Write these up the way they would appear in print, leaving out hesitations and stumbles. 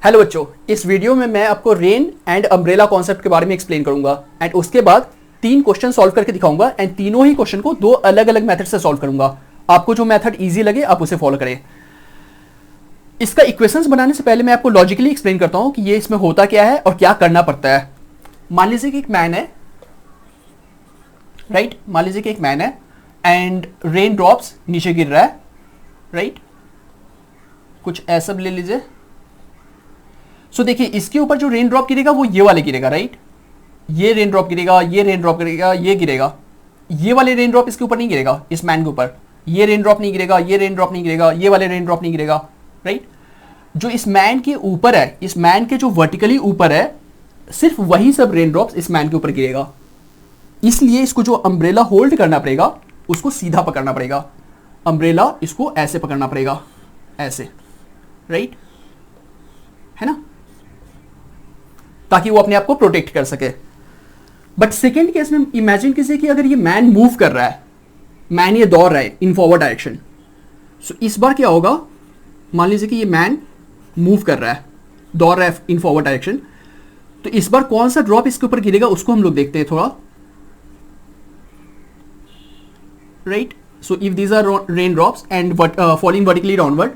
Hello बच्चों, इस video में मैं आपको रेन एंड अम्ब्रेला कॉन्सेप्ट के बारे में एक्सप्लेन करूंगा एंड उसके बाद 3 क्वेश्चन सॉल्व करके दिखाऊंगा एंड तीनों ही क्वेश्चन को 2 अलग अलग मेथड से सॉल्व करूंगा। आपको जो मेथड इजी लगे आप उसे फॉलो करें। इसका इक्वेशंस बनाने से पहले मैं आपको लॉजिकली एक्सप्लेन करता हूं कि ये इसमें होता क्या है और क्या करना पड़ता है। मान लीजिए कि एक मैन है, राइट? मान लीजिए कि एक मैन है एंड रेन ड्रॉप्स नीचे गिर रहा है, राइट? कुछ ऐसा ले लीजिए। सो देखिए, इसके ऊपर जो रेन ड्रॉप गिरेगा वो ये वाले गिरेगा, राइट? ये रेन ड्रॉप गिरेगा, ये रेन ड्रॉप गिरेगा, ये गिरेगा। ये वाले रेन ड्रॉप इसके ऊपर नहीं गिरेगा, इस मैन के ऊपर। ये रेन ड्रॉप नहीं गिरेगा, ये रेन ड्रॉप नहीं गिरेगा, ये वाले रेन ड्रॉप नहीं गिरेगा, राइट? जो इस मैन के ऊपर है, इस मैन के जो वर्टिकली ऊपर है, सिर्फ वही सब रेन ड्रॉप्स इस मैन के ऊपर गिरेगा। इसलिए इसको जो अम्ब्रेला होल्ड करना पड़ेगा उसको सीधा पकड़ना पड़ेगा। अम्ब्रेला इसको ऐसे पकड़ना पड़ेगा, ऐसे, राइट? है ना? ताकि वो अपने आप को प्रोटेक्ट कर सके। बट सेकेंड केस में इमेजिन कीजिए कि अगर ये मैन मूव कर रहा है, मैन ये दौड़ रहा है इन फॉरवर्ड डायरेक्शन। सो इस बार क्या होगा, मान लीजिए कि ये मैन मूव कर रहा है, दौड़ रहा है इन फॉरवर्ड डायरेक्शन, तो इस बार कौन सा ड्रॉप इसके ऊपर गिरेगा उसको हम लोग देखते हैं थोड़ा, right? So if these are rain drops and falling vertically downward,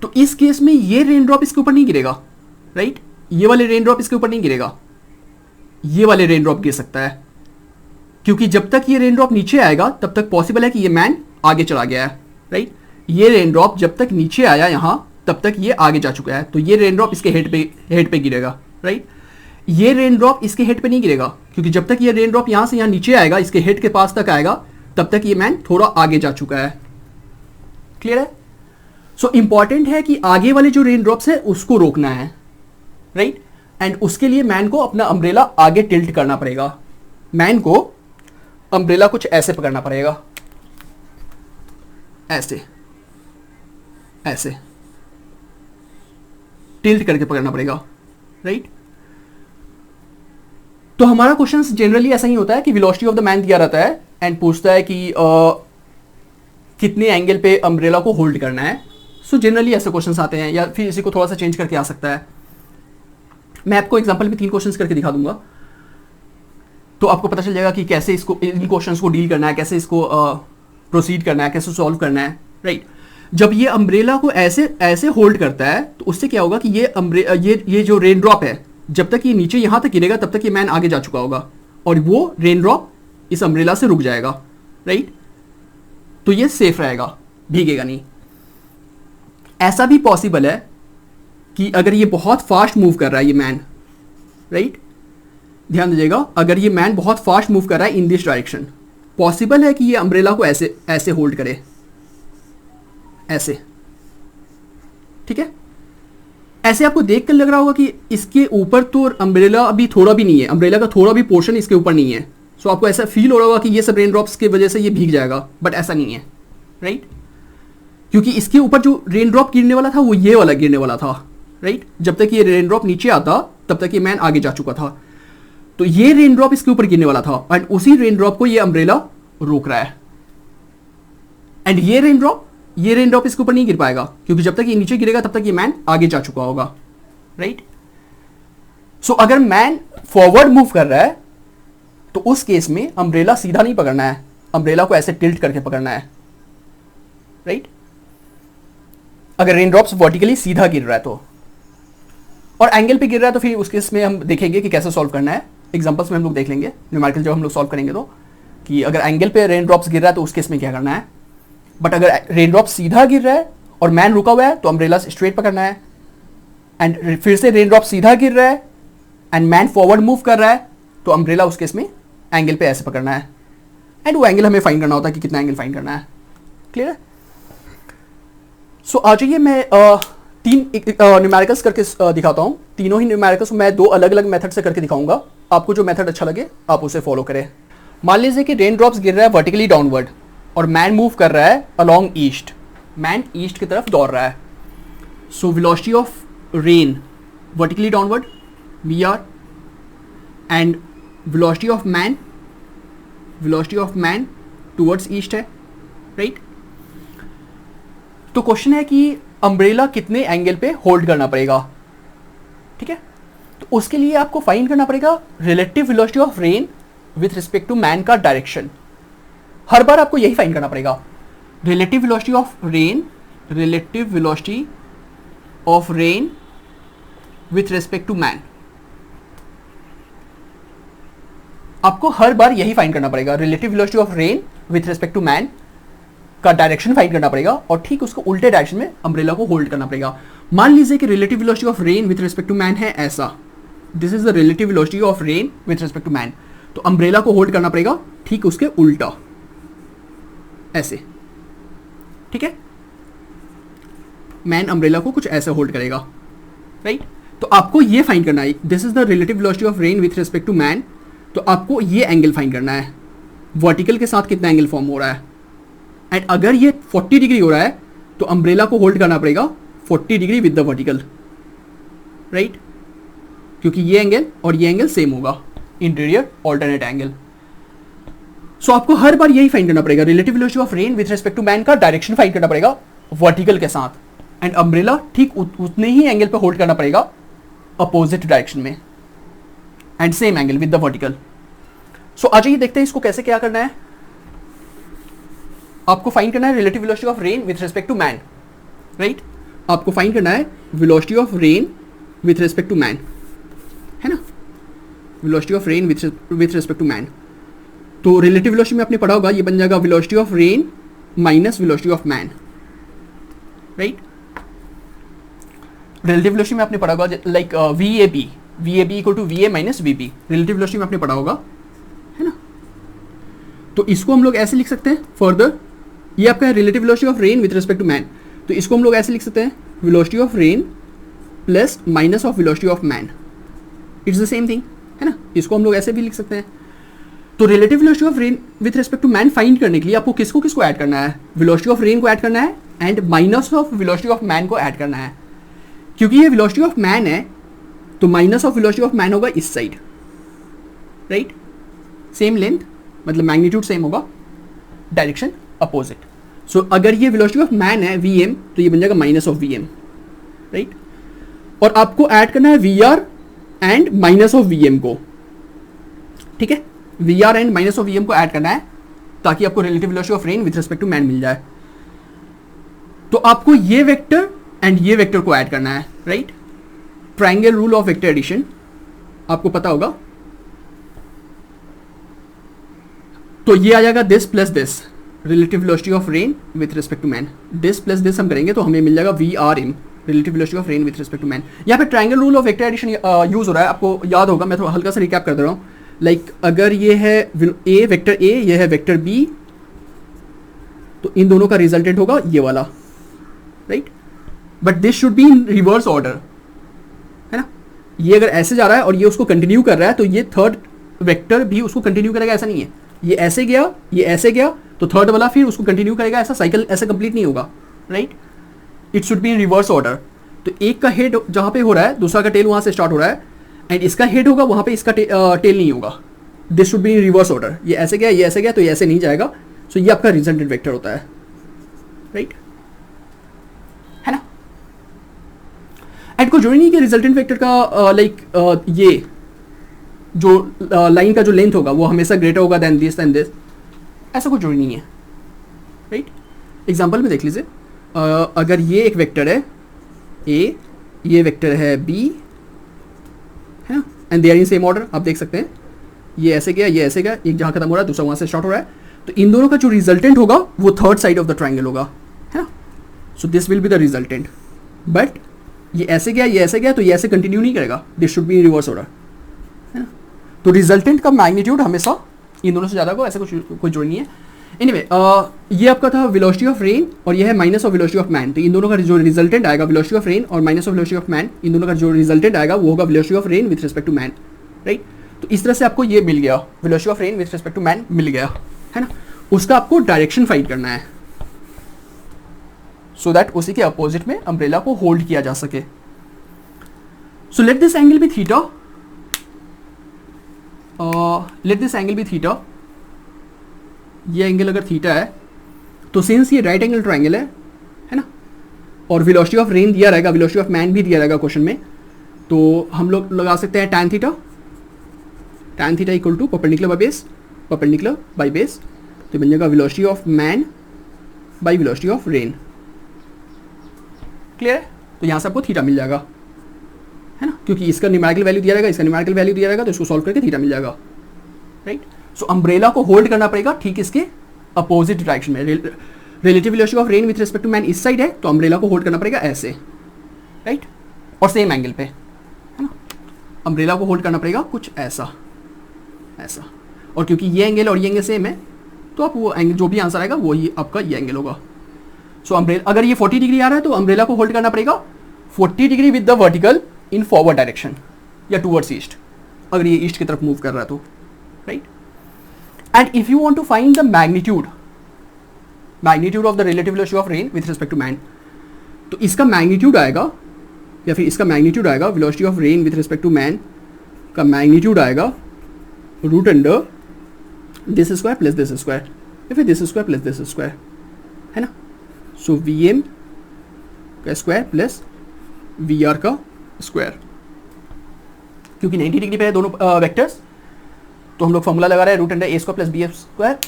तो इस केस में ये रेन ड्रॉप इसके ऊपर नहीं गिरेगा, राइट? ये वाले रेन ड्रॉप इसके ऊपर नहीं गिरेगा, ये वाले रेन ड्रॉप गिर सकता है, क्योंकि जब तक ये रेन ड्रॉप नीचे आएगा तब तक पॉसिबल है कि ये मैन आगे चला गया है, राइट? ये रेन ड्रॉप जब तक नीचे आया यहां तब तक ये आगे जा चुका है, तो ये रेन ड्रॉप इसके हेड पे गिरेगा, राइट? ये रेन ड्रॉप इसके हेड पे नहीं गिरेगा, क्योंकि जब तक ये रेन ड्रॉप यहां से यहां नीचे आएगा, इसके हेड के पास तक आएगा, तब तक ये मैन थोड़ा आगे जा चुका है। क्लियर है? सो इंपॉर्टेंट है कि आगे वाले जो रेन ड्रॉप्स है उसको रोकना है, राइट? एंड उसके लिए मैन को अपना अम्ब्रेला आगे टिल्ट करना पड़ेगा। मैन को अम्ब्रेला कुछ ऐसे पकड़ना पड़ेगा, ऐसे ऐसे टिल्ट करके पकड़ना पड़ेगा, राइट? तो हमारा क्वेश्चन जनरली ऐसा ही होता है कि वेलोसिटी ऑफ द मैन दिया रहता है एंड पूछता है कि कितने एंगल पे अम्ब्रेला को होल्ड करना है। सो जनरली ऐसे क्वेश्चंस आते हैं, या फिर इसी को थोड़ा सा चेंज करके आ सकता है। मैं आपको एग्जांपल में 3 क्वेश्चंस करके दिखा दूंगा, तो आपको पता चल जाएगा कि कैसे इसको, इन क्वेश्चंस को डील करना है, कैसे इसको प्रोसीड करना है, कैसे सॉल्व करना है, राइट? जब ये अम्ब्रेला को ऐसे ऐसे होल्ड करता है तो उससे क्या होगा कि ये जो रेन ड्रॉप है, जब तक ये नीचे यहां तक गिरेगा तब तक ये मैन आगे जा चुका होगा और वो रेन ड्रॉप इस अम्ब्रेला से रुक जाएगा, राइट? तो ये सेफ रहेगा, भीगेगा नहीं। ऐसा भी पॉसिबल है कि अगर ये बहुत फास्ट मूव कर रहा है ये मैन, राइट? ध्यान दीजिएगा, अगर ये मैन बहुत फास्ट मूव कर रहा है इन दिस डायरेक्शन, पॉसिबल है कि ये अम्ब्रेला को ऐसे ऐसे होल्ड करे, ऐसे, ठीक है? ऐसे आपको देख कर लग रहा होगा कि इसके ऊपर तो अम्ब्रेला अभी थोड़ा भी नहीं है, अम्ब्रेला का थोड़ा भी पोर्शन इसके ऊपर नहीं है। सो आपको ऐसा फील हो रहा होगा कि ये सब रेन ड्रॉप्स की वजह से ये भीग जाएगा, बट ऐसा नहीं है, राइट? क्योंकि इसके ऊपर जो रेन ड्रॉप गिरने वाला था वो ये वाला गिरने वाला था, राइट? जब तक ये रेन ड्रॉप नीचे आता तब तक ये मैन आगे जा चुका था, तो ये रेन ड्रॉप इसके ऊपर गिरने वाला था एंड उसी रेन ड्रॉप को ये अम्ब्रेला रोक रहा है। एंड ये रेन ड्रॉप इसके ऊपर नहीं गिर पाएगा, क्योंकि जब तक ये नीचे गिरेगा तब तक ये मैन आगे जा चुका होगा, राइट? सो अगर मैन फॉरवर्ड मूव कर रहा है तो उस केस में अम्ब्रेला सीधा नहीं पकड़ना है, अम्ब्रेला को ऐसे टिल्ट करके पकड़ना है, राइट? अगर रेन ड्रॉप्स वर्टिकली सीधा गिर रहा है तो, और एंगल पे गिर रहा है तो फिर उस केस में हम देखेंगे कि कैसे सॉल्व करना है। एग्जांपल्स में हम लोग देख लेंगे, न्यूमेरिकल जब हम लोग सॉल्व करेंगे तो, कि अगर एंगल पे रेन ड्रॉप्स गिर रहा है तो उस केस में क्या करना है। बट अगर रेन ड्रॉप सीधा गिर रहा है और मैन रुका हुआ है तो अम्ब्रेला स्ट्रेट पकड़ना है, एंड फिर से रेन ड्रॉप सीधा गिर रहा है एंड मैन फॉरवर्ड मूव कर रहा है तो अम्ब्रेला उस केस में एंगल पे ऐसे पकड़ना है, एंड वो एंगल हमें फाइंड करना होता है कि कितना एंगल फाइंड करना है। क्लियर है? सो आ जाइए, मैं 3 न्यूमेरिकल्स करके दिखाता हूँ। तीनों ही न्यूमेरिकल्स मैं 2 अलग अलग मेथड से करके दिखाऊंगा। आपको जो मेथड अच्छा लगे आप उसे फॉलो करें। मान लीजिए कि रेन ड्रॉप्स गिर रहा है वर्टिकली डाउनवर्ड और मैन मूव कर रहा है अलोंग ईस्ट, मैन ईस्ट की तरफ दौड़ रहा है। सो velocity of rain vertically downward VR and velocity of man towards east है, राइट? तो क्वेश्चन है कि अम्ब्रेला कितने एंगल पे होल्ड करना पड़ेगा। ठीक है। तो उसके लिए आपको फाइंड करना पड़ेगा relative velocity of rain with respect to man का डायरेक्शन। हर बार आपको यही फाइंड करना पड़ेगा, relative velocity of rain, relative velocity of rain with respect to man. आपको हर बार यही फाइंड करना पड़ेगा, relative velocity of rain with respect to man का डायरेक्शन फाइंड करना पड़ेगा और ठीक उसको उल्टे डायरेक्शन में अम्ब्रेला को होल्ड करना पड़ेगा। मान लीजिए कि relative velocity of rain with respect to man है ऐसा, this is the relative velocity of rain with respect to man, तो अम्ब्रेला को होल्ड करना पड़ेगा ठीक उसके उल्टा, ऐसे, ठीक है। मैन अम्ब्रेला को कुछ ऐसे होल्ड करेगा, राइट। तो आपको ये फाइंड करना है, this is the relative velocity of rain with respect to man, तो आपको ये एंगल फाइंड करना है, वर्टिकल के साथ कितना एंगल फॉर्म हो रहा है। एंड अगर ये 40 डिग्री हो रहा है तो अम्ब्रेला को होल्ड करना पड़ेगा 40 degree with the vertical, right, क्योंकि ये एंगल और ये एंगल सेम होगा, इंटीरियर ऑल्टरनेट एंगल। सो आपको हर बार यही फाइंड करना पड़ेगा, relative velocity of rain with respect to man का डायरेक्शन फाइंड करना पड़ेगा वर्टिकल के साथ, एंड अम्ब्रेला ठीक उतने ही एंगल पे होल्ड करना पड़ेगा अपोजिट डायरेक्शन में, and same angle with the vertical. So आ जाइए देखते हैं इसको कैसे क्या करना है। आपको फाइंड करना है relative velocity of rain with respect to man, right. आपको फाइंड करना है velocity of rain with respect to man, है ना, velocity of rain with respect to man. तो रिलेटिव वेलोसिटी में आपने पढ़ा होगा, ये बन जाएगा velocity of rain minus velocity of man, right. Relative velocity में आपने पढ़ा होगा like VAB equal to VA minus VB, relative velocity में आपने पढ़ा होगा, है ना। तो इसको हम लोग ऐसे लिख सकते हैं फर्दर, ये आपका है relative velocity of rain with respect to man, तो इसको हम लोग ऐसे लिख सकते हैं velocity of rain plus minus of velocity of man, it's the same thing, है ना। इसको हम लोग ऐसे भी लिख सकते हैं। तो relative velocity of rain with respect to man find करने के लिए आपको किसको किसको ऐड करना है, वेलोसिटी ऑफ रेन को ऐड करना है and minus of velocity of man को ऐड करना है। क्योंकि ये वेलोसिटी ऑफ मैन है तो minus of velocity of man होगा इस साइड, राइट, सेम लेंथ, मतलब मैग्नीट्यूड सेम होगा, डायरेक्शन अपोजिट। सो अगर ये वेलोसिटी ऑफ मैन है VM, तो ये बन जाएगा माइनस ऑफ VM, राइट। और आपको ऐड करना है VR and minus of VM को, ठीक है, VR and minus of VM को ऐड करना है ताकि आपको relative velocity of rain with respect to man मिल जाए। तो आपको ये वेक्टर एंड ये वेक्टर को ऐड करना है, right. Triangle rule of vector addition आपको पता होगा, तो ये आ जाएगा this plus this, relative velocity of rain with respect to man, this plus this हम करेंगे तो हमें मिल जाएगा VRM, relative velocity of rain with respect to man. यहाँ पे triangle rule of vector addition use हो रहा है, आपको याद होगा, मैं थोड़ा हल्का सा रिकैप कर दे रहा हूँ। लाइक अगर ये है A वेक्टर A, ये है वेक्टर B, तो इन दोनों का रिजल्टेंट होगा ये वाला, right. But this should be in reverse order, है ना। ये अगर ऐसे जा रहा है और ये उसको कंटिन्यू कर रहा है तो ये थर्ड वेक्टर भी उसको कंटिन्यू करेगा, ऐसा नहीं है, ये ऐसे गया, ये ऐसे गया, तो थर्ड वाला फिर उसको कंटिन्यू करेगा, ऐसा साइकिल ऐसे कंप्लीट नहीं होगा, right. It should be in reverse order. तो एक का हेड जहां पे हो रहा है दूसरा का टेल वहां से स्टार्ट हो रहा है, एंड इसका हेड होगा वहां पे इसका टेल नहीं होगा, this should be in reverse order. ये ऐसे गया, ये ऐसे गया, तो ये ऐसे नहीं जाएगा, सो ये आपका रिजल्टेंट वेक्टर होता है, राइट, है ना। एंड कोई जरूरी नहीं कि रिजल्टेंट वेक्टर का लाइक ये जो लाइन का जो लेंथ होगा वो हमेशा ग्रेटर होगा देन दिस, ऐसा कुछ जरूरी नहीं है, राइट। एग्जांपल में देख लीजिए, अगर ये एक वेक्टर है A, ये वेक्टर है B, है ना, and they are in same order, आप देख सकते हैं, ये ऐसे गया, ये ऐसे गया, एक जहाँ खत्म हो रहा है दूसरा वहाँ से स्टार्ट हो रहा है, तो इन दोनों का जो रिजल्टेंट होगा वो third side of the triangle होगा, है ना। So this will be the resultant, but ये ऐसे गया, ये ऐसे गया, तो ये ऐसे कंटिन्यू नहीं करेगा, this should be in reverse order, है ना। तो रिजल्टेंट का मैग्नीट्यूड हमेशा इन दोनों से ज़्यादा होगा, ऐसा कुछ कोई जोड़ नहीं है। एनीवे ये आपका था वेलोसिटी ऑफ रेन और ये है minus of velocity of man, तो इन दोनों का जो रिजल्टेंट आएगा वेलोसिटी ऑफ रेन और minus of velocity of man, इन दोनों का जो रिजल्टेंट आएगा वो होगा velocity of rain with respect to man, right. तो इस तरह से आपको ये मिल गया, velocity of rain with respect to man मिल गया, है ना। उसका आपको डायरेक्शन फाइंड करना है सो दैट उसी के अपोजिट में अम्ब्रेला को होल्ड किया जा सके। So let this angle be theta, let this angle be theta, ये एंगल अगर थीटा है तो सिंस ये राइट एंगल ट्राइंगल है ना, और वेलोसिटी ऑफ रेन दिया रहेगा, वेलोसिटी ऑफ मैन भी दिया रहेगा क्वेश्चन में, तो हम लोग लगा सकते हैं tan theta, tan theta equal to perpendicular by base, perpendicular by base, तो बन जाएगा velocity of man by velocity of rain. Clear है? तो यहाँ से आपको थीटा मिल जाएगा, है ना, क्योंकि इसका न्यूमेरिकल वैल्यू दिया रहेगा, इसका न्यूमेरिकल वैल्यू दिया रहेगा, तो इसको सॉल्व करके थीटा मिल जाएगा, राइट। सो अम्ब्रेला को होल्ड करना पड़ेगा ठीक इसके अपोजिट डायरेक्शन में। Relative velocity of rain with respect to man इस साइड है, तो अम्ब्रेला को होल्ड करना पड़ेगा ऐसे, राइट, और सेम एंगल पे, है ना। अम्ब्रेला को होल्ड करना पड़ेगा कुछ ऐसा, ऐसा, और क्योंकि ये एंगल और ये एंगल सेम है, तो आप वो एंगल जो भी आंसर आएगा वो ही आपका ये एंगल होगा। सो अम्ब्रेला, अगर ये 40 डिग्री आ रहा है तो अम्ब्रेला को होल्ड करना पड़ेगा 40 degree with the vertical in forward direction या टूवर्ड्स ईस्ट, अगर ये ईस्ट की तरफ मूव कर रहा है तो, right. And if you want to find the magnitude of the relative velocity of rain with respect to man, तो इसका मैग्नीट्यूड आएगा, या फिर इसका मैग्नीट्यूड आएगा velocity of rain with respect to man का मैग्नीट्यूड आएगा root under this square plus this square, या फिर this square plus this square, है ना। सो वी एम का स्क्वायर प्लस वी आर का स्क्वायर, क्योंकि 90 डिग्री पे है दोनों वेक्टर्स, तो हम लोग फॉर्मूला लगा रहे हैं root under A square plus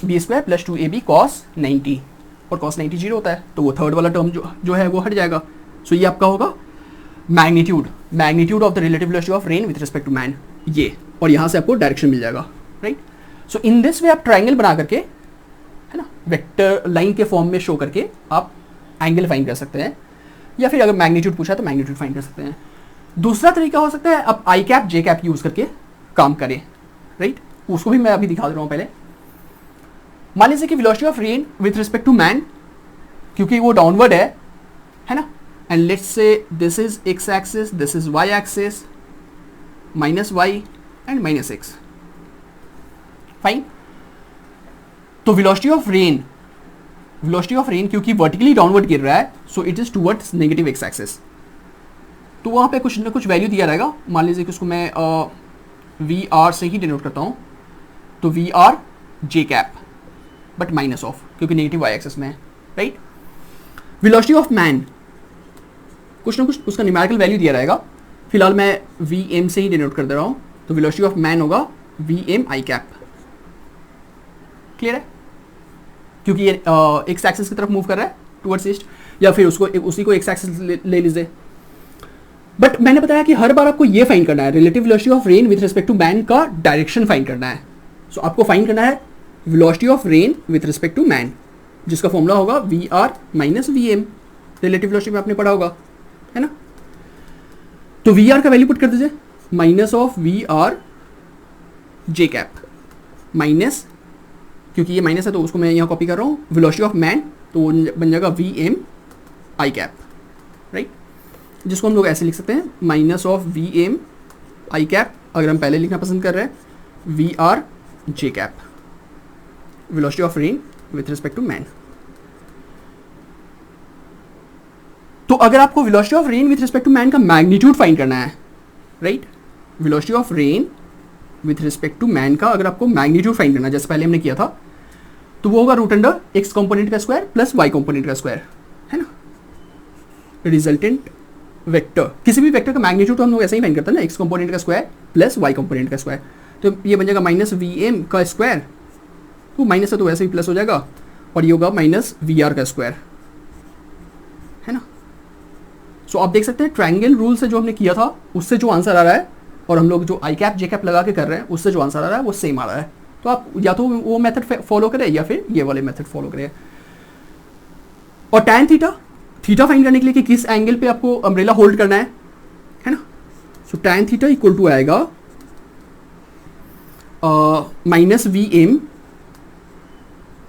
B square plus 2ab cos 90, और cos 90 जीरो होता है, तो वो थर्ड वाला टर्म जो है वो हट जाएगा। सो ये आपका होगा magnitude of the relative velocity of rain with respect to man, ये, और यहाँ से आपको डायरेक्शन मिल जाएगा, right. So in this way आप ट्राइंगल बना करके, है ना, वेक्टर लाइन के फॉर्म में शो करके आप एंगल फाइंड कर सकते हैं, या फिर अगर मैग्नीट्यूड पूछा तो मैग्नीट्यूड फाइंड कर सकते हैं। दूसरा तरीका हो सकता है आप आई कैप जे कैप यूज करके काम करें, राइट, उसको भी मैं अभी दिखा दे रहा हूं। पहले मान लीजिए कि velocity of rain with respect to man, क्योंकि वो डाउनवर्ड है ना, and let's say this is X axis, this is Y axis, minus Y and minus X, fine. तो वेलोसिटी ऑफ रेन क्योंकि वर्टिकली डाउनवर्ड गिर रहा है, so it is towards negative X axis, तो वहाँ पे कुछ ना कुछ वैल्यू दिया रहेगा। मान लीजिए कि उसको मैं वी आर से ही डिनोट करता हूँ, तो V R J cap but minus of, क्योंकि नेगेटिव वाई एक्सिस में है, राइट। वेलोसिटी ऑफ मैन कुछ ना कुछ उसका न्यूमेरिकल वैल्यू दिया रहेगा, फिलहाल मैं वी एम से ही डिनोट कर दे रहा हूँ, तो वेलोसिटी ऑफ मैन होगा we M I cap, clear है, क्योंकि ये एक्स एक्सिस की तरफ मूव कर रहा है टुवर्ड्स ईस्ट, या फिर उसको उसी को एक्स एक्सिस ले लीजिए। बट मैंने बताया कि हर बार आपको ये फाइंड करना है, relative velocity of rain with respect to man का डायरेक्शन फाइंड करना है। सो आपको फाइंड करना है velocity of rain with respect to man, जिसका फॉर्मूला होगा V R minus V M, relative velocity में आपने पढ़ा होगा, है ना। तो वी आर का वैल्यू पुट कर दीजिए, minus of V R J cap, minus, क्योंकि ये माइनस है तो उसको मैं यहाँ कॉपी कर रहा हूँ, वेलोसिटी ऑफ मैन, तो वो बन जाएगा V M I cap, right, जिसको हम लोग ऐसे लिख सकते हैं minus of V M I cap, अगर हम पहले लिखना पसंद कर रहे हैं V R J cap, velocity of rain with respect to man. तो अगर आपको velocity of rain with respect to man का मैग्नीट्यूड फाइंड करना है, right, velocity of rain with respect to man का अगर आपको मैग्नीट्यूड फाइंड करना है, जैसे पहले हमने किया था, तो वो होगा रूट अंडर एक्स कंपोनेंट का स्क्वायर प्लस वाई कंपोनेंट का स्क्वायर, है ना। रिजल्टेंट वेक्टर, किसी भी वेक्टर का मैग्नीट्यूड तो हम लोग ऐसे ही फाइंड करते हैं ना, एक्स कंपोनेंट का स्क्वायर प्लस वाई कंपोनेंट का स्क्वायर, तो ये बन जाएगा माइनस वी एम का स्क्वायर, तो माइनस है तो वैसे ही प्लस हो जाएगा, और ये होगा माइनस वी आर का स्क्वायर, है ना। सो आप देख सकते हैं ट्रायंगल रूल से जो हमने किया था उससे जो आंसर आ रहा है, और हम लोग जो आई कैप जे कैप लगा के कर रहे हैं उससे जो आंसर आ रहा है वो सेम आ रहा है। तो आप या तो वो मेथड फॉलो करें या फिर ये वाले मेथड फॉलो करें। और टैन थीटा फाइंड करने के लिए कि किस एंगल पे आपको अम्ब्रेला होल्ड करना है ना। So tan theta equal to आएगा माइनस वी एम,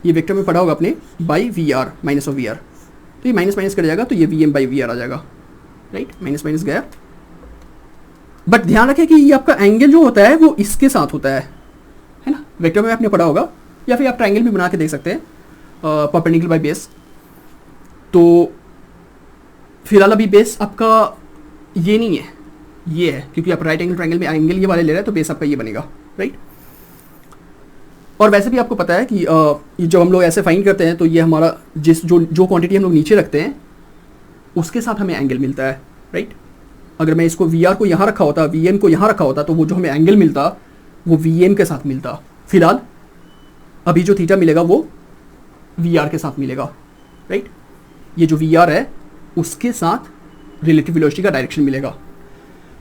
ये वेक्टर में पढ़ा होगा आपने, by V R, minus of V R, तो ये माइनस माइनस कर जाएगा, तो ये V M by V R आ जाएगा, राइट, माइनस माइनस गया। बट ध्यान रखें कि ये आपका एंगल जो होता है वो इसके साथ होता है ना, वेक्टर में आपने पढ़ा होगा, या फिर आप ट्रायंगल भी बना के देख सकते हैं परपेंडिकुलर बाय बेस। तो फिलहाल अभी बेस आपका ये नहीं है, ये है, क्योंकि आप राइट एंगल ट्रायंगल में एंगल ये वाले ले रहे हैं, तो बेस आपका ये बनेगा, राइट। और वैसे भी आपको पता है कि जब हम लोग ऐसे फाइंड करते हैं तो ये हमारा जो क्वांटिटी हम लोग नीचे रखते हैं उसके साथ हमें एंगल मिलता है, राइट। अगर मैं इसको वी आर को यहाँ रखा होता, वी एम को यहाँ रखा होता, तो वो जो हमें एंगल मिलता वो वी एम के साथ मिलता। फिलहाल अभी जो थीटा मिलेगा वो वी आर के साथ मिलेगा, राइट। ये जो वी आर है उसके साथ रिलेटिव वेलोसिटी का डायरेक्शन मिलेगा।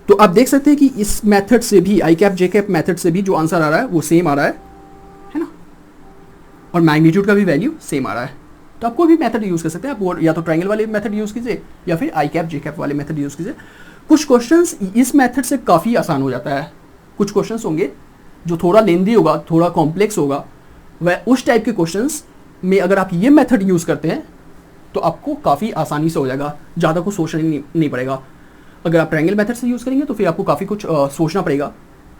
तो आप देख सकते हैं कि इस मेथड से भी, आई कैप जे कैप मेथड से भी जो आंसर आ रहा है वो सेम आ रहा है ना, और मैग्नीट्यूड का भी वैल्यू सेम आ रहा है। तो आप कोई भी मेथड यूज़ कर सकते हैं, आप वो या तो ट्रायंगल वाले मेथड यूज़ कीजिए या फिर आई कैप जे कैप वाले मेथड यूज़ कीजिए। कुछ क्वेश्चंस इस मेथड से काफ़ी आसान हो जाता है, कुछ क्वेश्चंस होंगे जो थोड़ा लेंदी होगा, थोड़ा कॉम्प्लेक्स होगा, वह उस टाइप के क्वेश्चंस में अगर आप ये मेथड यूज़ करते हैं तो आपको काफ़ी आसानी से हो जाएगा, ज़्यादा कुछ सोचना नहीं पड़ेगा। अगर आप ट्रायंगल मेथड से यूज़ करेंगे तो फिर आपको काफ़ी कुछ सोचना पड़ेगा,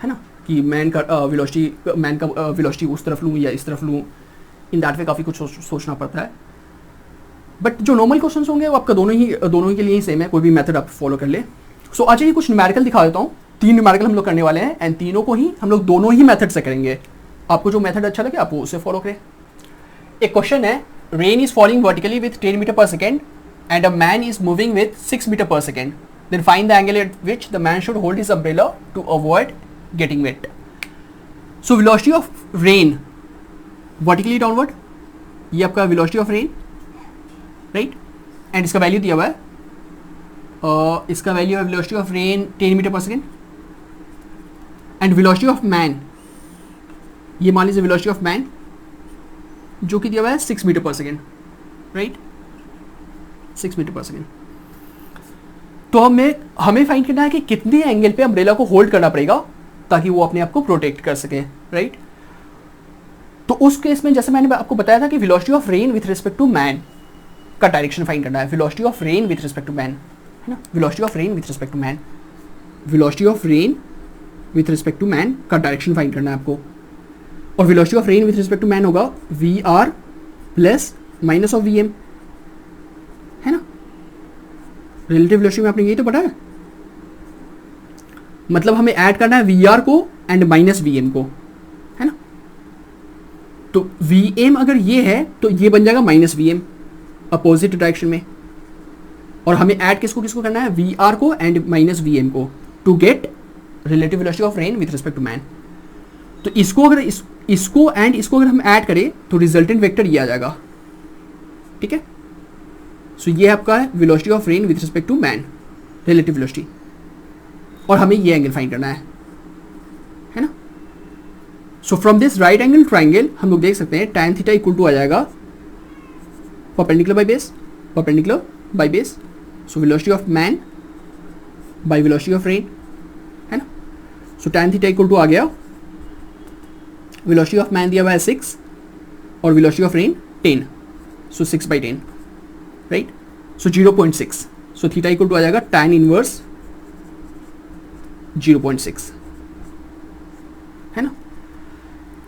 है ना, कि मैन का वेलोसिटी उस तरफ लूँ या इस तरफ लूँ, इन दैट वे काफ़ी कुछ सोचना पड़ता है। बट जो नॉर्मल क्वेश्चंस होंगे वो आपका दोनों ही के लिए ही सेम है, कोई भी मेथड आप फॉलो कर ले। सो आज ये कुछ न्यूमेरिकल दिखा देता हूँ, 3 न्यूमेरिकल हम लोग करने वाले हैं एंड तीनों को ही हम लोग दोनों ही मेथड से करेंगे। आपको जो मेथड अच्छा लगे आप उसे फॉलो करें। एक क्वेश्चन है, rain is falling vertically with 10 metre पर second and a man is moving with 6 metre पर second, then find the angle at which the man should hold his umbrella to avoid getting wet. So velocity of rain vertically downward, ये आपका velocity of rain, right, and इसका value दिया हुआ है, इसका value है velocity of rain 10 metre पर second and velocity of man, ये मान लीजिए वेलोसिटी ऑफ मैन जो कि दिया हुआ है 6 मीटर पर सेकेंड, राइट, 6 मीटर पर सेकेंड। तो हमें फाइंड करना है कि कितने एंगल पे अम्ब्रेला को होल्ड करना पड़ेगा ताकि वो अपने आप को प्रोटेक्ट कर सके, राइट। तो उस केस में जैसे मैंने आपको बताया था कि velocity of rain with respect to man का डायरेक्शन फाइंड करना है, velocity of rain with respect to man, है ना, velocity of rain with respect to man, velocity of rain with respect to man का डायरेक्शन फाइंड करना है आपको। और velocity of rain with respect to man होगा V R plus minus of V M, है ना। रिलेटिव वेलोसिटी में आपने यही तो पढ़ा है, मतलब हमें ऐड करना है वी आर को एंड माइनस वी एम को, है ना। तो वी एम अगर ये है तो ये बन जाएगा minus V M opposite direction में, और हमें ऐड किसको करना है, वी आर को एंड माइनस वी एम को, to get relative velocity of rain with respect to man. तो इसको अगर हम ऐड करें तो रिजल्टेंट वेक्टर ये आ जाएगा, ठीक है। सो ये आपका है velocity of rain with respect to man, relative velocity, और हमें ये एंगल फाइंड करना है ना। So from this right angle triangle हम लोग देख सकते हैं tan थीटा इक्वल टू आ जाएगा perpendicular by base, perpendicular by base, so velocity of man by velocity of rain, है ना। So tan theta equal to आ गया, वेलोसिटी ऑफ मैन दिया हुआ है 6 और velocity of rain 10, so 6/10, right. So 0.6, so theta equal to आ जाएगा tan इनवर्स 0.6, है ना।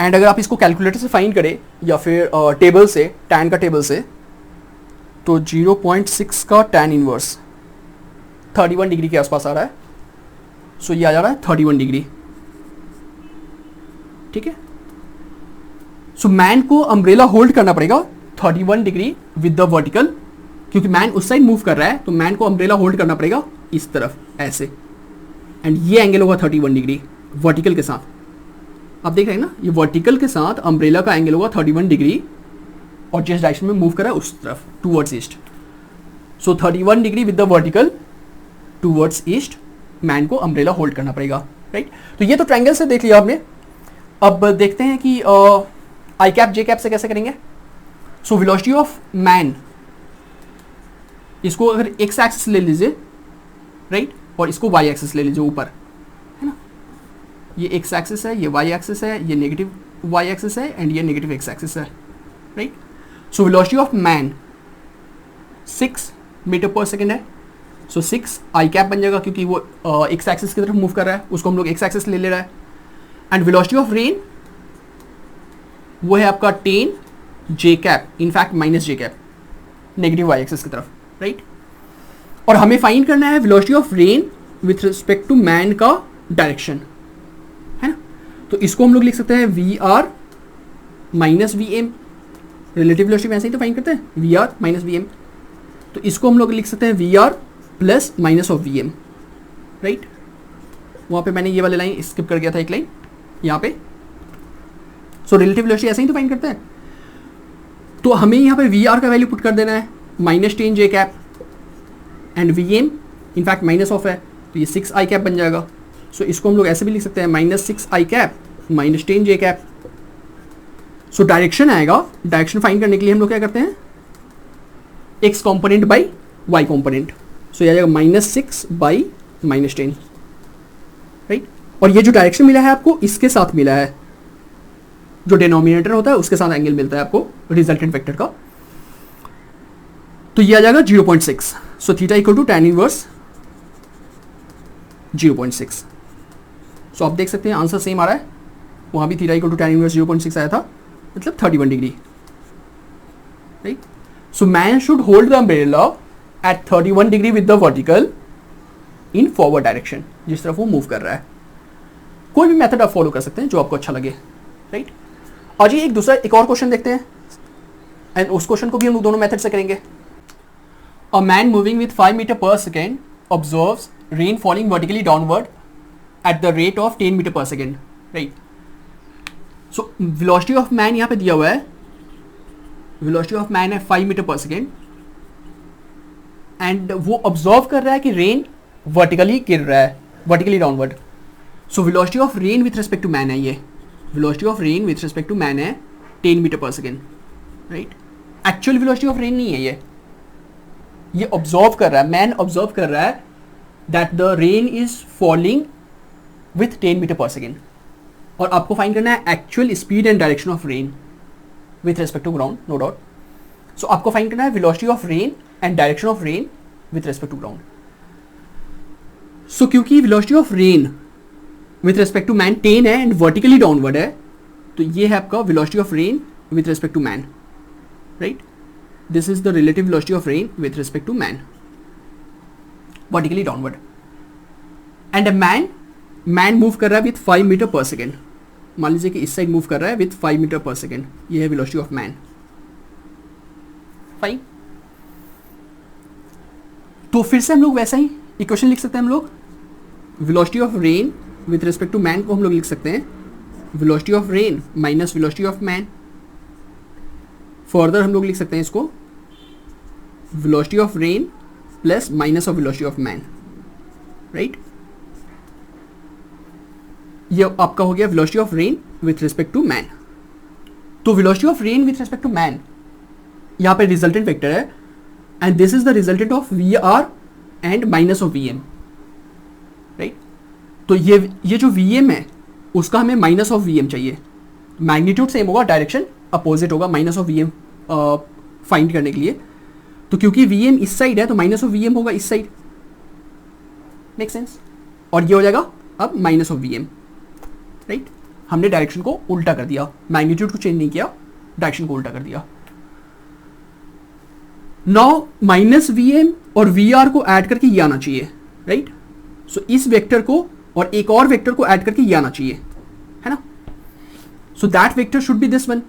एंड अगर आप इसको कैलकुलेटर से फाइंड करें या फिर टेबल से, tan का टेबल से, तो 0.6 का tan इनवर्स 31 डिग्री के आसपास आ रहा है, सो ये आ जा रहा है 31 डिग्री, ठीक है। सो मैन को अम्ब्रेला होल्ड करना पड़ेगा 31 डिग्री विद द वर्टिकल, क्योंकि मैन उस साइड मूव कर रहा है तो मैन को अम्ब्रेला होल्ड करना पड़ेगा इस तरफ ऐसे, एंड ये एंगल होगा 31 डिग्री वर्टिकल के साथ। आप देख रहे हैं ना, ये वर्टिकल के साथ अम्ब्रेला का एंगल होगा 31 डिग्री, और जिस डायरेक्शन में मूव कर रहा है उस तरफ towards east. So 31 degree with the vertical towards east man को अम्ब्रेला होल्ड करना पड़ेगा, राइट। तो ये तो ट्रायंगल से देख लिया आपने। अब देखते हैं कि आई कैप जे कैप से कैसे करेंगे। सो वेलोसिटी ऑफ मैन, इसको अगर एक्स एक्सिस ले लीजिए, राइट, और इसको वाई एक्सिस ले लीजिए ऊपर, है ना। ये एक्स एक्सिस है, ये वाई एक्सिस है, ये नेगेटिव वाई एक्सिस है एंड ये नेगेटिव एक्स एक्सिस है, right. So velocity of man 6 metre पर सेकेंड है, सो 6 आई कैप बन जाएगा क्योंकि वो एक्स एक्सिस की तरफ मूव कर रहा है, उसको हम लोग एक्स एक्सिस ले रहा है। एंड वेलोसिटी ऑफ रेन वो है आपका 10 J cap, in fact minus J cap, negative Y axis की तरफ, राइट। और हमें फाइंड करना है velocity of rain with respect to man का डायरेक्शन, है ना। तो इसको हम लोग लिख सकते हैं V R minus V M, relative velocity में ऐसे ही तो फाइंड करते हैं, V R minus V M. तो इसको हम लोग लिख सकते हैं V R plus minus of V M, right. वहाँ पे मैंने ये वाली लाइन स्किप कर गया था, एक लाइन यहाँ पे। सो रिलेटिव वेलोसिटी ऐसे ही तो फाइंड करते हैं। तो हमें यहाँ पे वी आर का वैल्यू पुट कर देना है -10 j cap and V M in fact minus of है तो ये 6 i कैप बन जाएगा। सो इसको हम लोग ऐसे भी लिख सकते हैं -6 i cap -10 j cap. So direction आएगा, डायरेक्शन फाइंड करने के लिए हम लोग क्या करते हैं, x component by y component. So ये आ जाएगा -6 बाई -10, राइट। और ये जो डायरेक्शन मिला है आपको इसके साथ मिला है, जो डिनोमिनेटर होता है उसके साथ एंगल मिलता है आपको रिजल्टेंट वेक्टर का। तो ये आ जाएगा 0.6। So theta equal to tan inverse 0.6। So आप देख सकते हैं आंसर सेम आ रहा है, वहां भी theta equal to tan inverse 0.6 आया था, मतलब 31 degree, right. So man should hold the umbrella at 31 degree with the vertical in forward direction, जिस तरफ वो मूव कर रहा है। कोई भी मेथड आप फॉलो कर सकते हैं जो आपको अच्छा लगे, राइट। और जी एक और क्वेश्चन देखते हैं, एंड उस क्वेश्चन को भी हम लोग दोनों मेथड से करेंगे। A man moving with 5 metre पर second observes rain falling vertically downward at the rate of 10 metre पर second, right. So velocity of man यहाँ पे दिया हुआ है, वेलोसिटी ऑफ मैन है 5 मीटर पर सेकेंड, एंड वो ऑब्जर्व कर रहा है कि रेन वर्टिकली गिर रहा है, vertically downward. So velocity of rain with respect to man है, ये velocity of rain with respect to man है 10 मीटर पर second, right. Actual velocity of rain नहीं है ये ऑब्जर्व कर रहा है, मैन ऑब्जर्व कर रहा है that the rain is falling with 10 metre पर सेकेंड। और आपको फाइंड करना है actual speed and direction of rain with respect to ground, no doubt. So आपको फाइंड करना है velocity of rain and direction of rain with respect to ground. So क्योंकि velocity of rain with respect to man 10 है and vertically downward है, तो ये है आपका velocity of rain with respect to man, right. This is the relative velocity of rain with respect to man, vertically downward. And a man move कर रहा है with 5 metre पर सेकेंड। मान लीजिए कि इस साइड मूव कर रहा है विथ 5 मीटर पर सेकेंड, ये है वेलोसिटी ऑफ मैन, फाइन। तो फिर से हम लोग वैसा ही इक्वेशन लिख सकते हैं, हम लोग velocity of rain with respect to man को हम लोग लिख सकते हैं velocity of rain minus velocity of man. Further हम लोग लिख सकते हैं इसको velocity of rain plus minus of velocity of man, right. ये आपका हो गया velocity of rain with respect to man. तो velocity of rain with respect to man यहां पे रिजल्टेंट वेक्टर है, and this is the resultant of V R and minus of V M, right. तो ये जो वी एम है उसका हमें माइनस ऑफ वी एम चाहिए। मैग्नीट्यूड सेम होगा, डायरेक्शन अपोजिट होगा minus of V M find करने के लिए। तो क्योंकि वी एम इस साइड है तो माइनस ऑफ वी एम होगा इस साइड, मेक सेंस। और ये हो जाएगा अब minus of V M, right. हमने डायरेक्शन को उल्टा कर दिया, मैग्नीट्यूड को चेंज नहीं किया, डायरेक्शन को उल्टा कर दिया। नाउ माइनस वी एम और वी आर को ऐड करके ये आना चाहिए, राइट। सो इस वेक्टर को और एक और वेक्टर को ऐड करके ये आना चाहिए, है ना। So that vector should be this one.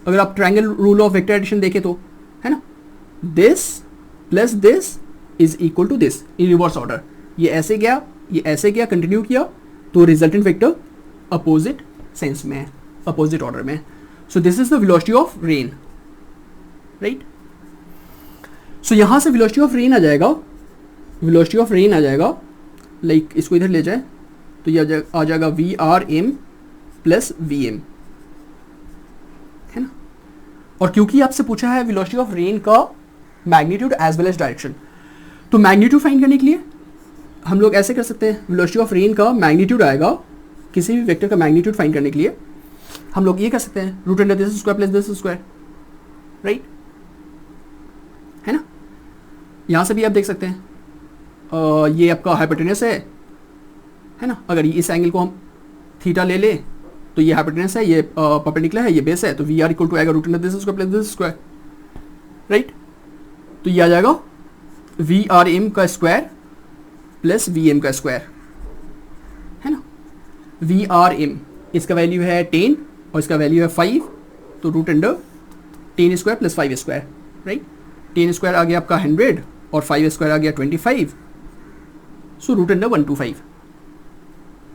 अगर आप triangle rule of vector addition देखें तो, है ना, this plus this is equal to this in reverse order. ये ऐसे गया, ये ऐसे गया, कंटिन्यू किया, तो रिजल्टेंट वेक्टर अपोजिट सेंस में है, अपोजिट ऑर्डर में। So this is the velocity of rain, right. So यहां से वेलोसिटी ऑफ रेन आ जाएगा, वेलोसिटी ऑफ रेन आ जाएगा, लाइक इसको इधर ले जाए तो ये आ जाएगा V R M plus V M, है ना। और क्योंकि आपसे पूछा है वेलोसिटी ऑफ रेन का magnitude as well as direction, तो मैग्नीट्यूड फाइंड करने के लिए हम लोग ऐसे कर सकते हैं, वेलोसिटी ऑफ रेन का मैग्नीट्यूड आएगा, किसी भी वेक्टर का मैग्नीट्यूड फाइंड करने के लिए हम लोग ये कर सकते हैं root under this square plus this square, right, है ना। यहां से भी आप देख सकते हैं ये आपका हाइपोटेनस है ना। अगर इस एंगल को हम थीटा ले ले तो ये हाइपोटेनस है, ये परपेंडिकुलर है, ये बेस है, तो वी आर इक्वल टू आएगा root under this square plus this square, right. तो ये आ जाएगा वी आर एम का स्क्वायर प्लस वी एम का स्क्वायर, है ना। वी आर एम इसका वैल्यू है 10 और इसका वैल्यू है 5, तो root under 10 square plus 5 square, right. 10 square आ गया आपका 100 और 5 स्क्वायर आ गया 25। So root under 125,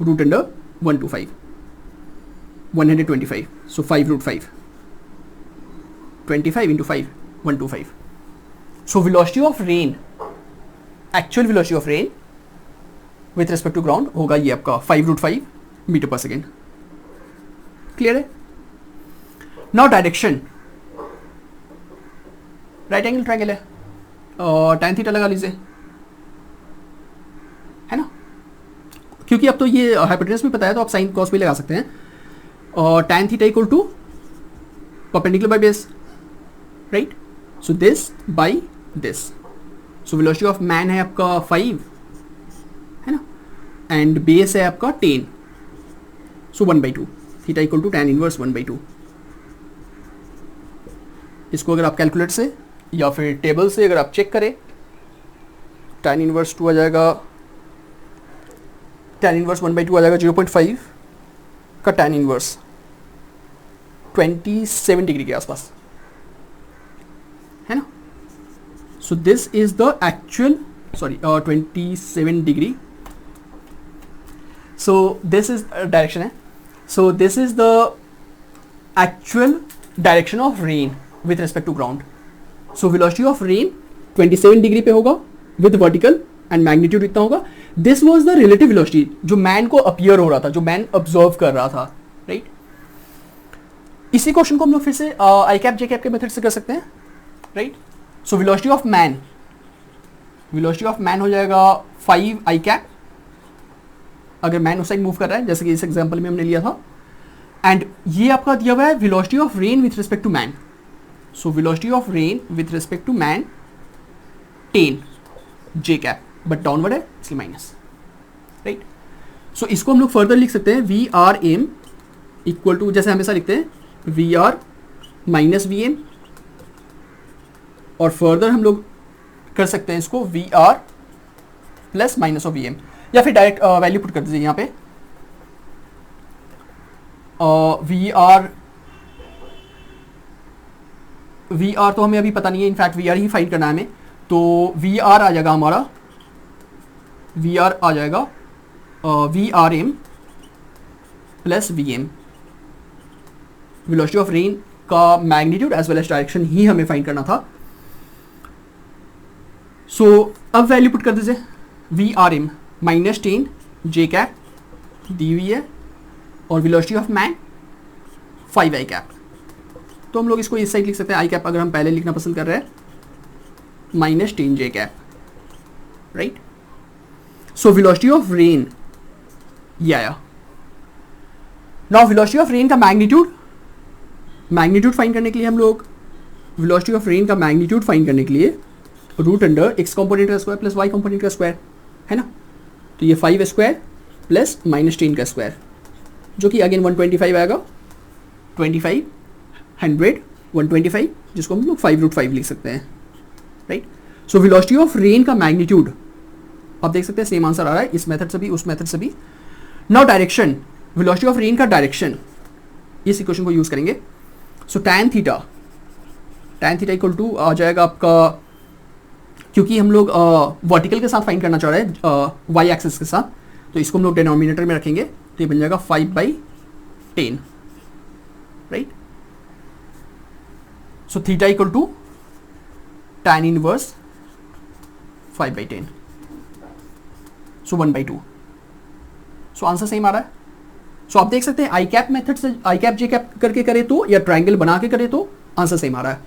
root under 125, 125, so 5 root 5, 25 into 5, 125. So velocity of rain, actual velocity of rain with respect to ground होगा ये आपका 5 रूट 5 मीटर पर सेकेंड. क्लियर है? Now direction, right angle triangle है और tan थीटा लगा लीजिए, है ना, क्योंकि अब तो ये हाइपोटेनस भी पता है तो आप साइन कॉस भी लगा सकते हैं. और tan theta equal to perpendicular by base, right. So this by this. So velocity of man है आपका 5, है ना, एंड बेस है आपका 10. So 1/2 theta equal to tan inverse 1/2. इसको अगर आप कैलकुलेटर से या फिर टेबल से अगर आप चेक करें, tan इनवर्स 2 आ जाएगा, tan इनवर्स 1/2 आ जाएगा 0.5 का tan इनवर्स 27 डिग्री के आसपास, है ना. So this is the actual, sorry 27 degree. So this is direction है. So this is the actual direction of rain with respect to ground. So velocity of rain 27 degree पे होगा with vertical and magnitude इतना होगा. This was the relative velocity जो man को appear हो रहा था, जो मैन ऑब्जर्व कर रहा था, राइट. इसी क्वेश्चन को हम लोग फिर से आई कैप जे कैप के मेथड से कर सकते हैं, right. So velocity of man, velocity of man हो जाएगा 5 आई कैप अगर मैन उस साइड मूव कर रहा है, जैसे कि इस एग्जांपल में हमने लिया था. एंड ये आपका दिया हुआ है velocity of rain with respect to man. So velocity of rain with respect to man 10 J cap, but downward है इसलिए माइनस, राइट. सो इसको हम लोग फर्दर लिख सकते हैं V R M equal to, जैसे हमेशा लिखते हैं V R minus V M, और फर्दर हम लोग कर सकते हैं इसको V R plus minus of V M, या फिर डायरेक्ट वैल्यू पुट कर दीजिए यहाँ पे. वी आर तो हमें अभी पता नहीं है, इनफैक्ट वी आर ही फाइंड करना है हमें. तो वी आर आ जाएगा हमारा, वी आर आ जाएगा V R M plus V M. Velocity of rain का magnitude as well as direction ही हमें फाइंड करना था. सो अब वैल्यू पुट कर दीजिए V R M minus 10 J cap दी हुई है, और velocity of man 5 I cap. तो हम लोग इसको इस साइड लिख सकते हैं आई कैप, अगर हम पहले लिखना पसंद कर रहे हैं, minus 10 J cap, right. So velocity of rain ये आया. नाउ वेलोसिटी ऑफ रेन का मैग्नीट्यूड, मैग्नीट्यूड फाइंड करने के लिए हम लोग वेलोसिटी ऑफ रेन का मैग्नीट्यूड फाइंड करने के लिए रूट अंडर एक्स कॉम्पोनेंट का स्क्वायर प्लस वाई कॉम्पोनेंट का स्क्वायर, है ना. तो ये 5 स्क्वायर प्लस माइनस 10 का स्क्वायर, जो कि अगेन 125 आएगा. 25 100 125, जिसको हम लोग 5 रूट 5 लिख सकते हैं, right. So velocity of rain का मैग्नीट्यूड आप देख सकते हैं सेम आंसर आ रहा है इस मेथड से भी उस मेथड से भी. Now direction, velocity of rain का डायरेक्शन, इस इक्वेशन को यूज करेंगे. सो tan थीटा इक्वल टू आ जाएगा आपका, क्योंकि हम लोग वर्टिकल के साथ फाइंड करना चाह रहे हैं वाई एक्सिस के साथ, तो इसको हम लोग डिनोमिनेटर में रखेंगे, तो ये बन जाएगा 5/10, right. So theta equal to tan inverse 5/10, so 1/2. So answer same आ रहा है. सो आप देख सकते हैं आई कैप मेथड से आई कैप जे कैप करके करे तो, या ट्राइंगल बना के करे तो आंसर सेम आ रहा है,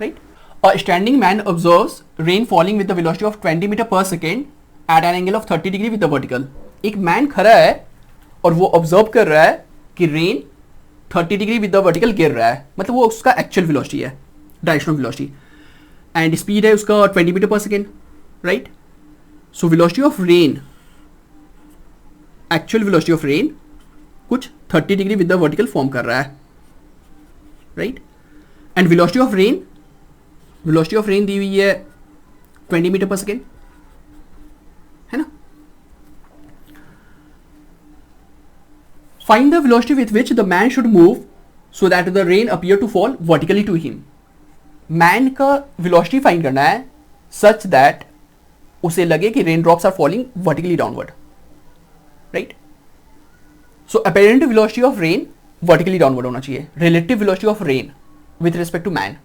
right. A standing man observes rain falling with the velocity of 20 metre पर second at an angle of 30 degree with the vertical. एक मैन खड़ा है और वो ऑब्जर्व कर रहा है कि rain 30 degree with the vertical गिर रहा है, मतलब वो उसका एक्चुअल वेलोसिटी है, direction of velocity, and speed है उसका 20 मीटर पर second, right. So velocity of rain, actual velocity of rain कुछ 30 degree with the vertical form कर रहा है, right. And velocity of rain दी हुई है 20 मीटर पर सेकेंड, है ना. Find the velocity with which the man should move so that the rain appear to fall vertically to him. Man का वेलोसिटी फाइंड करना है सच दैट उसे लगे कि rain drops are falling vertically downward, right. So apparent velocity of rain vertically downward होना चाहिए, relative velocity of rain with respect to man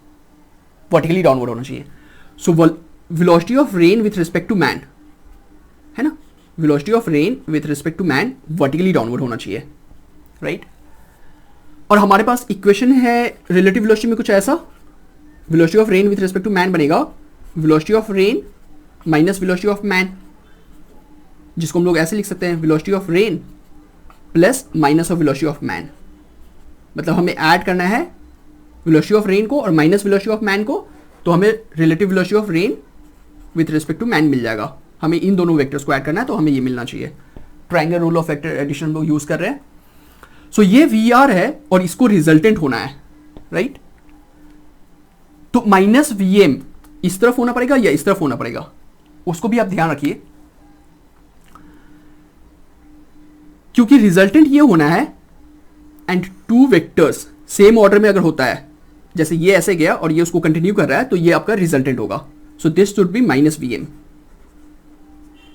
vertically downward होना चाहिए। So velocity of rain with respect to man, है ना, velocity of rain with respect to man vertically downward होना चाहिए, right. और हमारे पास इक्वेशन है रिलेटिव वेलोसिटी में कुछ ऐसा, velocity of rain with respect to man बनेगा velocity of rain minus velocity of man, जिसको हम लोग ऐसे लिख सकते हैं velocity of rain plus minus of velocity of man. मतलब हमें ऐड करना है वेलोसिटी ऑफ रेन को और माइनस वेलोसिटी ऑफ मैन को, तो हमें relative velocity of rain with respect to man मिल जाएगा। हमें इन दोनों वेक्टर्स को ऐड करना है तो हमें ये मिलना चाहिए। Triangle rule of vector addition हम लोग यूज कर रहे हैं। सो ये VR है और इसको रिजल्टेंट होना है, राइट। तो माइनस VM इस तरफ होना पड़ेगा या इस तरफ होना पड़ेगा, उसको भी आप ध्यान रखिए, क्योंकि रिजल्टेंट ये होना है and two vectors same order में अगर होता है, जैसे ये ऐसे गया और ये उसको कंटिन्यू कर रहा है, तो ये आपका रिजल्टेंट होगा। So this should be minus VM,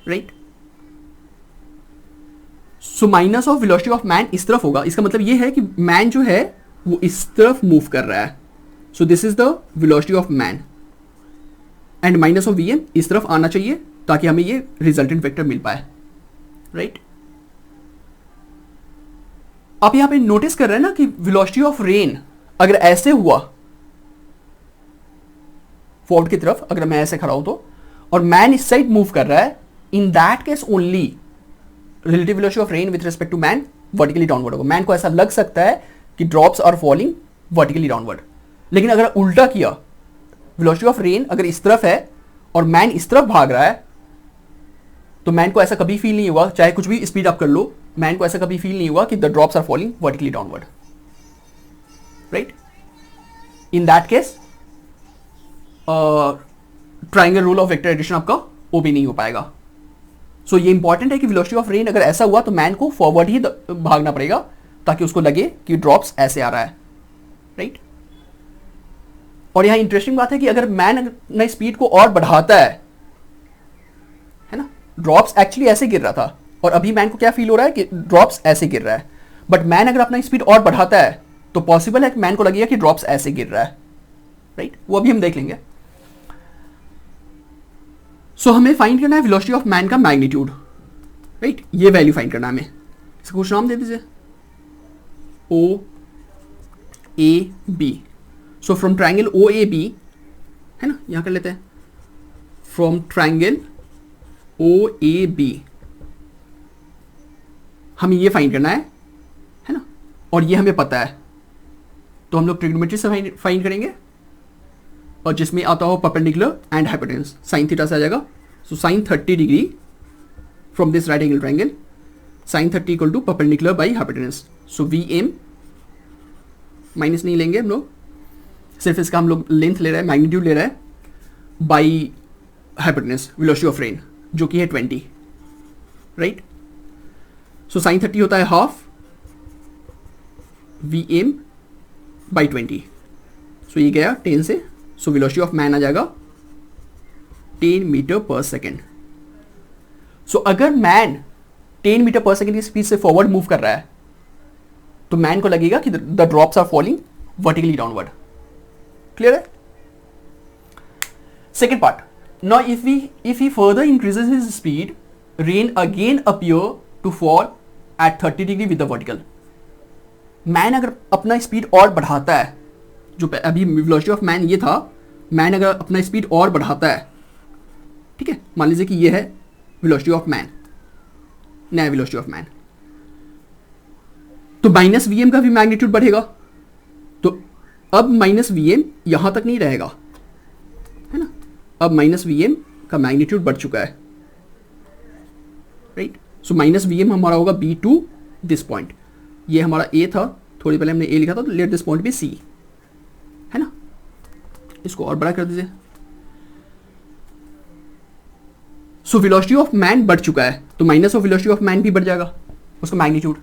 right. So minus of velocity of man इस तरफ होगा, इसका मतलब ये है कि मैन जो है वो इस तरफ मूव कर रहा है। So this is the velocity of man and minus of VM इस तरफ आना चाहिए ताकि हमें ये रिजल्टेंट वेक्टर मिल पाए, राइट। आप यहां पे नोटिस कर रहे हैं ना कि वेलोसिटी ऑफ रेन अगर ऐसे हुआ फॉरवर्ड की तरफ, अगर मैं ऐसे खड़ा हूं तो, और मैन इस साइड मूव कर रहा है, in that case only relative velocity of rain with respect to man vertically downward होगा। मैन को ऐसा लग सकता है कि drops are falling vertically downward, लेकिन अगर उल्टा किया, वेलोसिटी ऑफ रेन अगर इस तरफ है और मैन इस तरफ भाग रहा है, तो मैन को ऐसा कभी फील नहीं हुआ, चाहे कुछ भी स्पीड अप कर लो, मैन को ऐसा कभी फील नहीं हुआ कि the drops are falling vertically downward, right. In that case triangle rule of vector addition आपका वो भी नहीं हो पाएगा। सो ये इंपॉर्टेंट है कि वेलोसिटी ऑफ रेन अगर ऐसा हुआ तो मैन को फॉरवर्ड ही भागना पड़ेगा ताकि उसको लगे कि ड्रॉप्स ऐसे आ रहा है, राइट। और यहां इंटरेस्टिंग बात है कि अगर मैन अपना स्पीड को और बढ़ाता है ना, ड्रॉप्स एक्चुअली ऐसे गिर रहा था और अभी मैन को क्या फील हो रहा है कि ड्रॉप्स ऐसे गिर रहा है, बट मैन अगर अपना स्पीड और बढ़ाता है तो पॉसिबल है कि मैन को लगेगा कि ड्रॉप्स ऐसे गिर रहा है, राइट। वो अभी हम देख लेंगे। सो हमें फाइंड करना है वेलोसिटी ऑफ मैन का मैग्नीट्यूड, राइट। ये वैल्यू फाइंड करना है हमें। इसको कुछ नाम दे दीजिए, OAB। So from triangle OAB, है ना, यहां कर लेते हैं, फ्रॉम ट्रायंगल OAB हमें ये फाइंड करना है ना, और ये हमें पता है, तो हम लोग ट्रिग्नोमेट्री से फाइंड करेंगे, और जिसमें आता हो perpendicular and hypotenuse, sine theta से आ जाएगा। So sine 30 degree from this right angle triangle, sine 30 equal to perpendicular by hypotenuse. So VM minus नहीं लेंगे हम लोग, सिर्फ इसका हम लोग लेंथ ले रहे हैं, मैग्नीट्यूड ले रहे हैं, by hypotenuse velocity of rain जो कि है 20, राइट। सो साइन 30 होता है हाफ VM बाई 20। सो ये गया 10 से, सो वेलोसिटी ऑफ मैन आ जाएगा 10 मीटर पर सेकेंड। सो अगर मैन 10 मीटर पर सेकेंड की स्पीड से फॉरवर्ड मूव कर रहा है तो मैन को लगेगा कि the drops are falling vertically downward. Clear है? Second part, now if he further increases his speed, rain again appear to fall at 30 degree with the vertical। Man अगर अपना स्पीड और बढ़ाता है, जो अभी वेलोसिटी ऑफ मैन ये था, मैन अगर अपना स्पीड और बढ़ाता है, ठीक है, मान लीजिए कि ये है वेलोसिटी ऑफ मैन, नया वेलोसिटी ऑफ मैन, तो माइनस VM का भी मैग्नीट्यूड बढ़ेगा। तो अब माइनस VM यहां तक नहीं रहेगा, है ना, अब माइनस VM का मैग्नीट्यूड बढ़ चुका है, राइट। सो माइनस VM हमारा होगा B टू दिस पॉइंट, ये हमारा A था, थोड़ी पहले हमने A लिखा था, तो let this point B C, है ना। इसको और बड़ा कर दीजिए। सो वेलोसिटी ऑफ मैन बढ़ चुका है, तो minus of velocity of man भी बढ़ जाएगा, उसका मैग्नीट्यूड।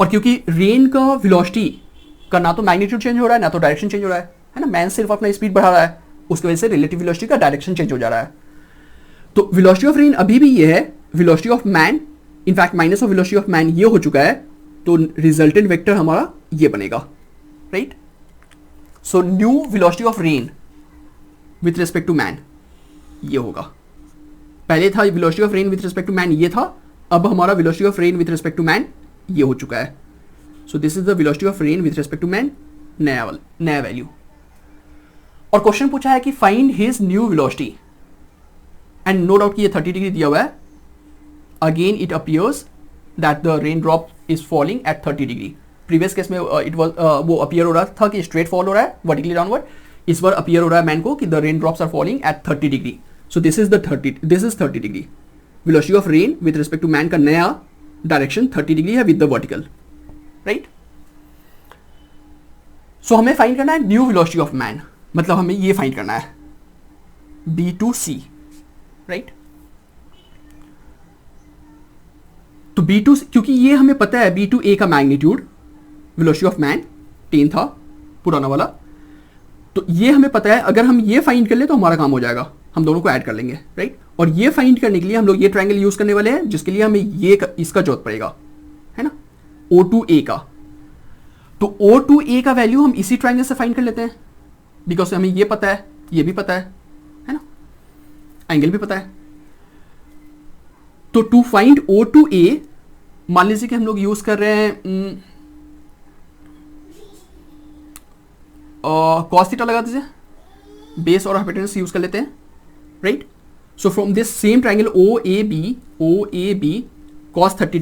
और क्योंकि रेन का वेलोसिटी का ना तो मैग्नीट्यूड चेंज हो रहा है ना तो डायरेक्शन चेंज हो रहा है ना, मैन सिर्फ अपना स्पीड बढ़ा रहा है, उसकी वजह से रिलेटिव वेलोसिटी का डायरेक्शन चेंज हो जा रहा है। तो वेलोसिटी ऑफ रेन अभी भी ये है, velocity of man in fact minus of velocity of man ये हो चुका है, तो रिजल्टेंट वेक्टर हमारा ये बनेगा, right. So new velocity of rain with respect to man ये होगा। पहले था velocity of rain with respect to man ये था, अब हमारा velocity of rain with respect to man ये हो चुका है। So this is the velocity of rain with respect to man, नया वैल्यू। और क्वेश्चन पूछा है कि find his new velocity, and no doubt कि ये 30 डिग्री दिया हुआ है। Again it appears that the rain drop is falling at 30 degree. Previous case में इट वाज वो अपीयर हो रहा था कि स्ट्रेट फॉल हो रहा है वर्टिकली डाउनवर्ड, इस बार अपीयर हो रहा है मैन को कि the rain drops are falling at 30 degree. So this is 30 degree. Velocity of rain with respect to man का नया डायरेक्शन 30 डिग्री है with the vertical, right. So हमें फाइंड करना है न्यू वेलोसिटी ऑफ मैन, मतलब हमें ये फाइंड करना है B2C, राइट। तो B2 क्योंकि ये हमें पता है B2A का मैग्नीट्यूड वेलोसिटी ऑफ मैन 10 था पुराना वाला, तो ये हमें पता है। अगर हम ये फाइंड कर ले तो हमारा काम हो जाएगा, हम दोनों को ऐड कर लेंगे, राइट। और ये फाइंड करने के लिए हम लोग ये ट्रायंगल यूज करने वाले हैं, जिसके लिए हमें ये इसका जरूरत पड़ेगा, है ना, O2A का। तो O2A का वैल्यू हम इसी ट्रायंगल से फाइंड कर लेते हैं, बिकॉज हमें ये पता है, ये भी पता है ना, एंगल भी पता है। तो टू फाइंड O2A मान लीजिए कि हम लोग यूज कर रहे हैं cos थीटा लगा दीजिए, बेस और हाइपोटेनस यूज कर लेते हैं, right. So from this same triangle OAB cos 30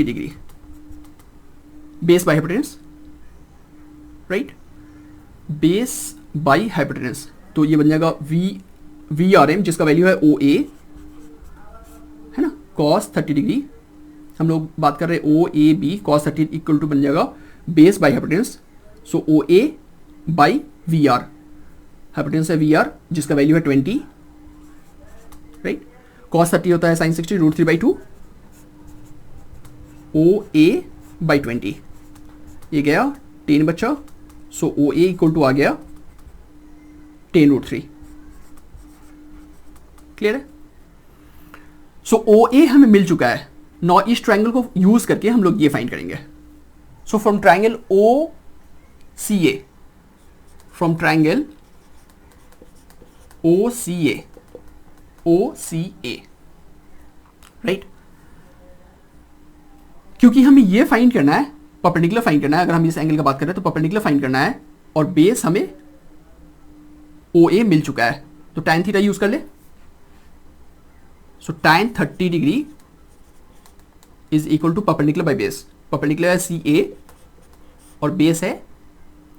degree base by hypotenuse, right, base by hypotenuse. तो ये बन जाएगा VRM जिसका वैल्यू है OA, है ना, cos 30 डिग्री। हम लोग बात कर रहे हैं OAB cos 30 इक्वल टू बन जाएगा base by hypotenuse. So OA by VR, hypotenuse है VR जिसका वैल्यू है 20, राइट। cos 30 होता है sin 60 √3/2, OA बाय 20 ये गया 10 बच्चा। सो OA इक्वल टू आ गया 10√3, क्लियर है। सो OA हमें मिल चुका है, नौ इस ट्रायंगल को यूज करके हम लोग ये फाइंड करेंगे। So from triangle OCA, from triangle OCA, right. क्योंकि हमें ये फाइंड करना है, परपेंडिकुलर फाइंड करना है, अगर हम इस एंगल का बात कर रहे हैं तो परपेंडिकुलर फाइंड करना है, और बेस हमें OA मिल चुका है, तो tan थीटा यूज कर ले। So tan 30 degree is equal to perpendicular by base, perpendicular है CA और बेस है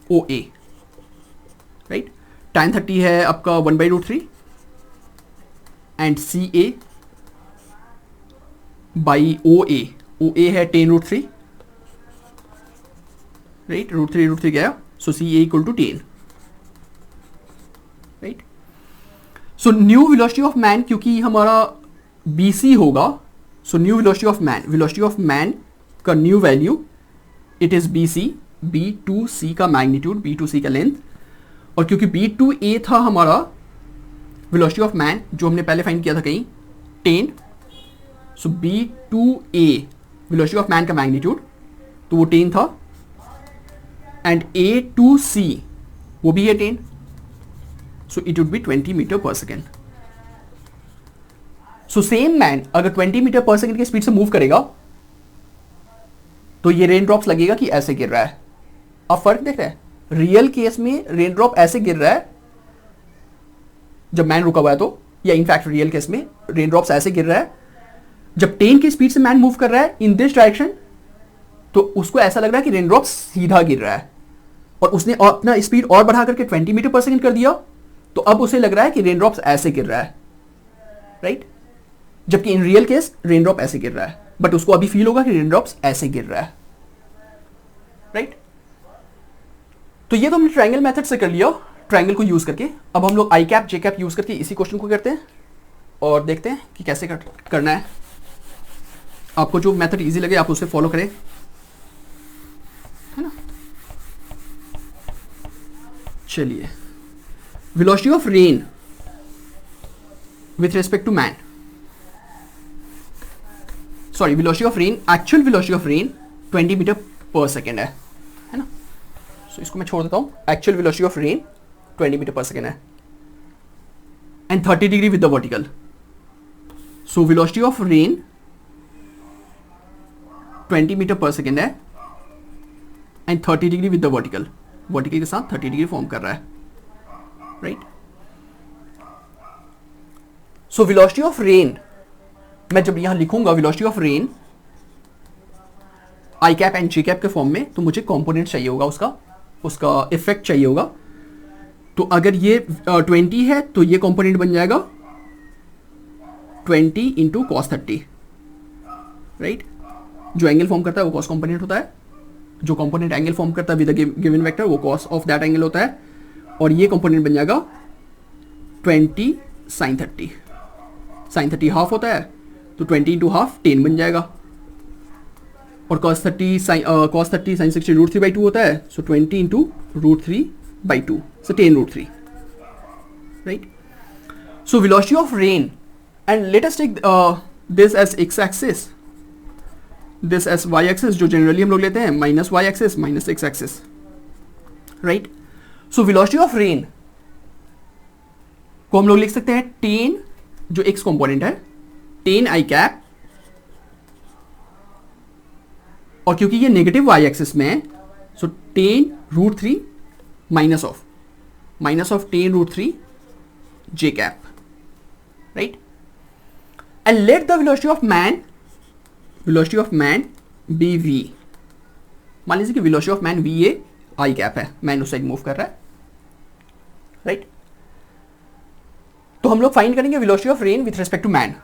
OA, राइट। tan 30 है आपका 1/√3 एंड CA बाई OA है 10√3, राइट, √3 गया। So CA equal to 10, right. So new velocity of man क्योंकि हमारा BC होगा, so new velocity of man का new value it is BC, B2C का मैग्नीट्यूड, B2C का लेंथ। और क्योंकि B2A था हमारा वेलोसिटी ऑफ मैन जो हमने पहले फाइंड किया था कहीं 10, सो B2A वेलोसिटी ऑफ मैन का मैग्नीट्यूड तो वो 10 था, एंड A2C वो भी है 10, so it would be 20 metre पर सेकेंड। सो सेम मैन अगर 20 मीटर पर सेकेंड की स्पीड से मूव करेगा तो ये रेन ड्रॉप्स लगेगा कि ऐसे गिर रहा है। अब फर्क देख रहे हैं, रियल केस में रेन ड्रॉप ऐसे गिर रहा है जब मैन रुका हुआ है तो, या इनफैक्ट रियल केस में रेन ड्रॉप्स ऐसे गिर रहा है जब 10 की स्पीड से मैन मूव कर रहा है इन दिस डायरेक्शन, तो उसको ऐसा लग रहा है कि रेन ड्रॉप्स सीधा गिर रहा है, और उसने अपना स्पीड और बढ़ा करके 20 मीटर पर सेकेंड कर दिया, तो अब उसे लग रहा है कि रेन ड्रॉप्स ऐसे गिर रहा है, राइट। जबकि in real case rain drop ऐसे गिर रहा है, बट उसको अभी फील होगा कि रेन ड्रॉप्स ऐसे गिर रहा है, राइट। तो ये तो हमने ट्रायंगल मेथड से कर लिया, ट्रायंगल को यूज करके। अब हम लोग I cap J cap use करके इसी क्वेश्चन को करते हैं और देखते हैं कि कैसे करना है। आपको जो मेथड इजी लगे आप उसे फॉलो करें, है ना। चलिए, velocity of rain with respect to man. Sorry, velocity of rain, actual velocity of rain 20 metre पर सेकेंड है ना. सो इसको मैं छोड़ देता हूँ. Actual velocity of rain 20 metre पर सेकेंड है and 30 degree with the vertical. So velocity of rain 20 metre पर सेकेंड है and 30 degree with the vertical. Vertical के साथ 30 डिग्री फॉर्म कर रहा है, right. So velocity of rain, मैं जब यहां लिखूंगा velocity of rain I cap and ji cap के फॉर्म में, तो मुझे कंपोनेंट चाहिए होगा, उसका इफेक्ट चाहिए होगा. तो अगर ये 20 है तो ये कंपोनेंट बन जाएगा 20 इंटू कॉस 30, राइट. जो एंगल फॉर्म करता है वो कॉस कंपोनेंट होता है. जो कंपोनेंट एंगल फॉर्म करता है विद गिवन वेक्टर वो कॉस ऑफ दैट एंगल होता है. और ये कंपोनेंट बन जाएगा 20 साइन 30. साइन 30 हाफ होता है तो 20 इंटू हाफ 10 बन जाएगा. और cos 30 sin 60 रूट 3 बाई 2 होता है. So 20 into root 3 by 2, so 10 root 3, right. So velocity of rain, and let us take this as X axis, this as Y axis, जो generally हम लोग लेते हैं minus Y axis minus X axis, right. So velocity of rain को हम लोग लिख सकते हैं 10, जो एक्स कंपोनेंट है, 10 आई कैप, और क्योंकि ये नेगेटिव वाई एक्सिस में है so 10 root 3 minus of 10 root 3 J cap, right. And let the velocity of man be V. मान लीजिए कि वेलोसिटी ऑफ मैन वी ये आई कैप है, मैन उस साइड मूव कर रहा है, राइट. तो हम लोग फाइंड करेंगे velocity of rain with respect to man.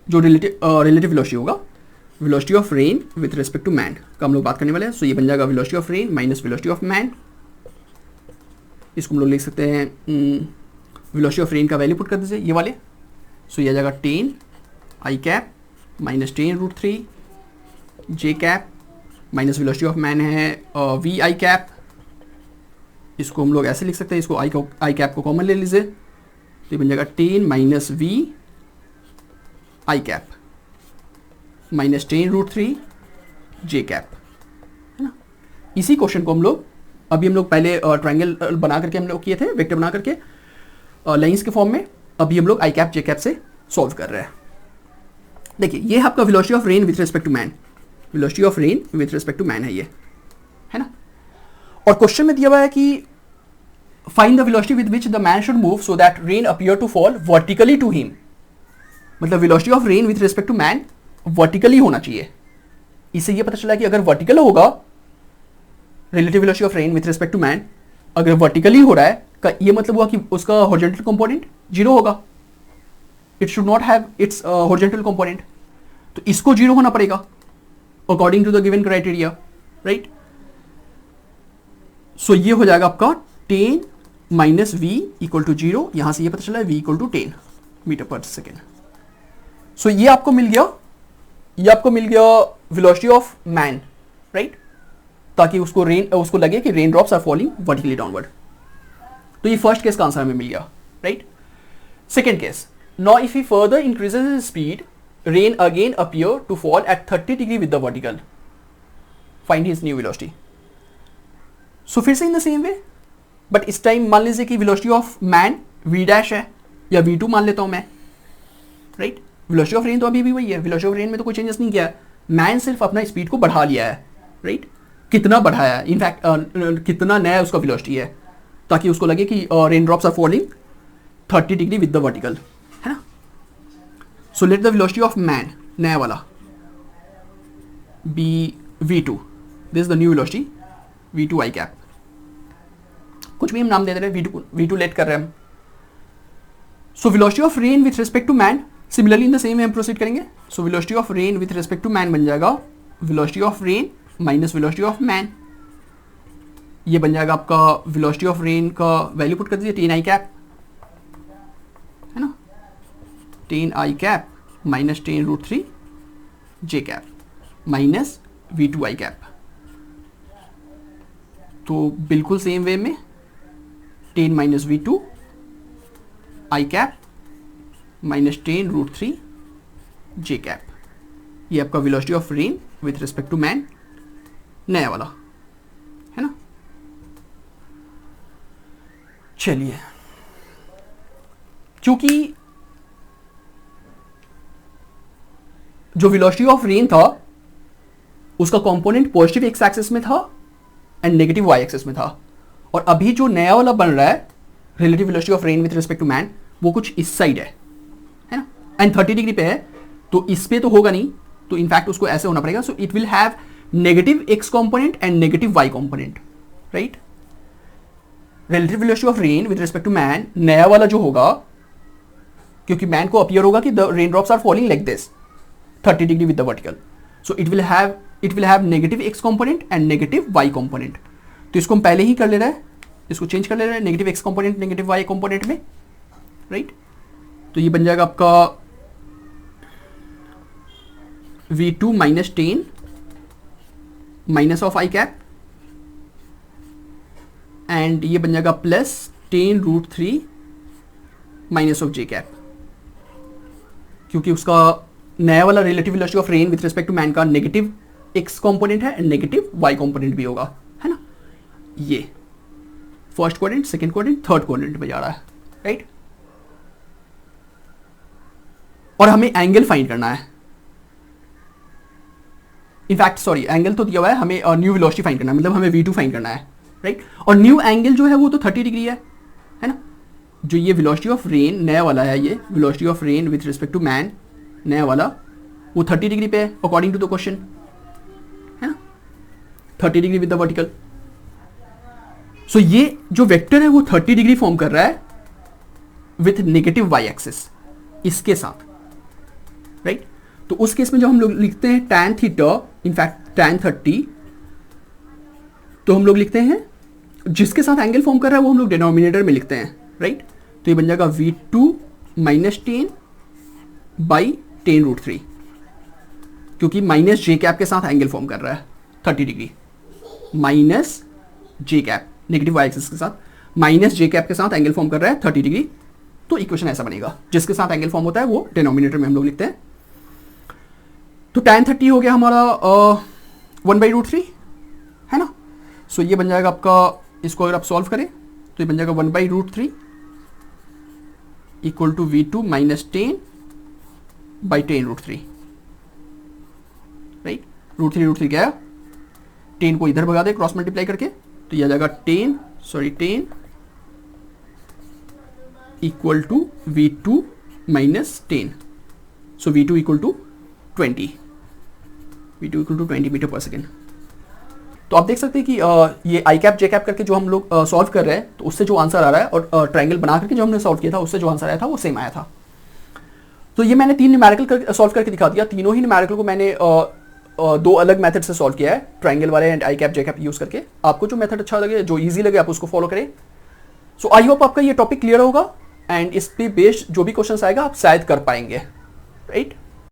जो रिलेटिव वेलोसिटी होगा velocity of rain with respect to man का हम लोग बात करने वाले हैं. सो ये बन जाएगा velocity of rain minus velocity of man. इसको हम लोग लिख सकते हैं वेलोसिटी ऑफ रेन का वैल्यू पुट कर दीजिए ये वाले. सो ये आ जाएगा 10 आई cap minus 10 root 3 J cap minus velocity of man है वी आई कैप. इसको हम लोग ऐसे लिख सकते हैं, इसको आई कैप को कॉमन ले लीजिए. तो ये बन जाएगा 10 माइनस वी आई कैप माइनस 10 रूट 3 जे कैप, है ना. इसी क्वेश्चन को हम लोग पहले ट्रायंगल बना करके हम लोग किए थे, वेक्टर बना करके लाइंस के फॉर्म में. अभी हम लोग आई कैप जे कैप से सॉल्व कर रहे हैं. देखिए ये आपका velocity of rain with respect to man, velocity of rain with respect to man है ये, है ना. और क्वेश्चन में दिया हुआ है कि find the velocity with which the man should move so that rain appear to fall vertically to him. मतलब velocity of rain with respect to man vertically होना चाहिए. इससे ये पता चला कि अगर वर्टिकल होगा relative velocity of rain with respect to man, अगर वर्टिकली हो रहा है का ये मतलब हुआ कि उसका हॉरिजॉन्टल कंपोनेंट 0 होगा. It should not have its horizontal component. तो इसको 0 होना पड़ेगा according to the given criteria, right. So ये हो जाएगा आपका 10 माइनस वी इक्वल टू 0. यहां से ये पता चला है वी इक्वल टू 10 मीटर पर सेकेंड. सो ये आपको मिल गया वेलोसिटी ऑफ मैन, राइट. ताकि उसको लगे कि rain drops are falling vertically downward. तो ये फर्स्ट केस का आंसर हमें मिल गया, right. Second case, now if he further increases his speed rain again appear to fall at 30 degree with the vertical. Find his new velocity. So फिर से in the same way, but इस time मान लीजिए कि velocity of man v dash है या v2 मान लेता हूं मैं, राइट. वेलोसिटी ऑफ रेन तो अभी भी वही है, वेलोसिटी ऑफ रेन में तो कोई चेंजेस नहीं किया है. मैन सिर्फ अपना स्पीड को बढ़ा लिया है, राइट. कितना बढ़ाया है, इनफैक्ट कितना नया उसका वेलोसिटी है ताकि उसको लगे कि rain drops are falling 30 degree with the vertical, है ना. So let the velocity of man नया वाला be v2. This is the new velocity v2 I cap. कुछ भी हम नाम दे रहे हैं, v2 लेट कर रहे हैं हम. So velocity of rain with respect to man similarly in the same way हम प्रोसीड करेंगे. So velocity of rain with respect to man बन जाएगा velocity of rain minus velocity of man. ये बन जाएगा आपका वेलोसिटी ऑफ रेन का value put कर दीजिए 10 आई कैप, है ना. 10 आई cap minus 10 root 3 J cap minus v2 I cap. तो बिल्कुल सेम वे में 10 minus v2 I cap minus 10 root 3 J cap. ये आपका velocity of rain with respect to man, नया वाला है ना। चलिए, क्योंकि जो वेलोसिटी ऑफ रेन था उसका कंपोनेंट पॉजिटिव एक्स एक्सिस में था एंड नेगेटिव वाई एक्सिस में था, और अभी जो नया वाला बन रहा है relative velocity of rain with respect to man, वो कुछ इस साइड है ना, एंड 30 डिग्री पे है, तो इस पे तो होगा नहीं, तो इनफैक्ट उसको ऐसे होना पड़ेगा। So it will have negative X component and negative Y component, right. Relative velocity of rain with respect to man, नया वाला जो होगा, क्योंकि मैन को अपीयर होगा कि the rain drops are falling like this 30 degree with the vertical, so it will have negative X component and negative Y component. तो इसको हम पहले ही कर ले रहे हैं, इसको चेंज कर ले रहे हैं negative X component negative Y component में, राइट। तो ये बन जाएगा आपका v2 minus 10 minus of I cap, and ये बन जाएगा plus 10 root 3 minus of J cap, क्योंकि उसका नया वाला relative velocity of rain with respect to man का नेगेटिव एक्स कंपोनेंट है एंड नेगेटिव वाई कंपोनेंट भी होगा, है ना। ये first quadrant, second quadrant, third quadrant में जा रहा है, राइट। और हमें एंगल फाइंड करना है, इनफैक्ट सॉरी एंगल तो दिया हुआ है, हमें न्यू वेलोसिटी फाइंड करना है, मतलब हमें v2 फाइंड करना है, राइट। और न्यू एंगल जो है वो तो 30 डिग्री है ना। जो ये वेलोसिटी ऑफ रेन नया वाला है, ये velocity of rain with respect to man नया वाला, वो 30 डिग्री पे है अकॉर्डिंग टू द क्वेश्चन, है ना, 30 डिग्री विद द वर्टिकल। सो ये जो वेक्टर है वो 30 डिग्री फॉर्म कर रहा है विथ नेगेटिव वाई एक्सिस इसके साथ, राइट। तो उस केस में जब हम लोग लिखते हैं tan थीटा, इनफैक्ट tan 30, तो हम लोग लिखते हैं जिसके साथ एंगल फॉर्म कर रहा है वो हम लोग डिनोमिनेटर में लिखते हैं, राइट। तो ये बन जाएगा v2 माइनस 10 बाई 10 रूट 3, क्योंकि माइनस जे कैप के साथ एंगल फॉर्म कर रहा है 30 degree, minus J cap negative Y axis के साथ माइनस जे कैप के साथ एंगल फॉर्म कर रहा है 30 डिग्री। तो इक्वेशन ऐसा बनेगा, जिसके साथ एंगल फॉर्म होता है वो डिनोमिनेटर में हम लोग लिखते हैं। तो tan 30 हो गया हमारा 1/√3, है ना। सो ये बन जाएगा आपका, इसको अगर आप सॉल्व करें तो ये बन जाएगा 1/√3 equal to v2 minus 10 by 10 root 3, right. Root three क्या है, 10 को इधर भगा दे क्रॉस मल्टीप्लाई करके, तो यह आ जाएगा 10 equal to v2 minus 10, so v2 equal to 20 metre पर सेकेंड। तो आप देख सकते हैं कि ये आई कैप जे कैप करके जो हम लोग सॉल्व कर रहे हैं, तो उससे जो आंसर आ रहा है और ट्रायंगल बना करके जो हमने सॉल्व किया था उससे जो आंसर आया था वो सेम आया था। तो ये मैंने 3 न्यूमेरिकल सॉल्व करके दिखा दिया। तीनों ही न्यूमेरिकल को मैंने 2 अलग मेथड से सॉल्व किया है, ट्रायंगल वाले and I cap J cap use करके। आपको जो मेथड अच्छा लगे, जो ईजी लगे, आप उसको फॉलो करें। सो आई होप आपका ये टॉपिक क्लियर होगा एंड इस पे बेस्ड जो भी क्वेश्चन आएगा आप शायद कर पाएंगे, राइट।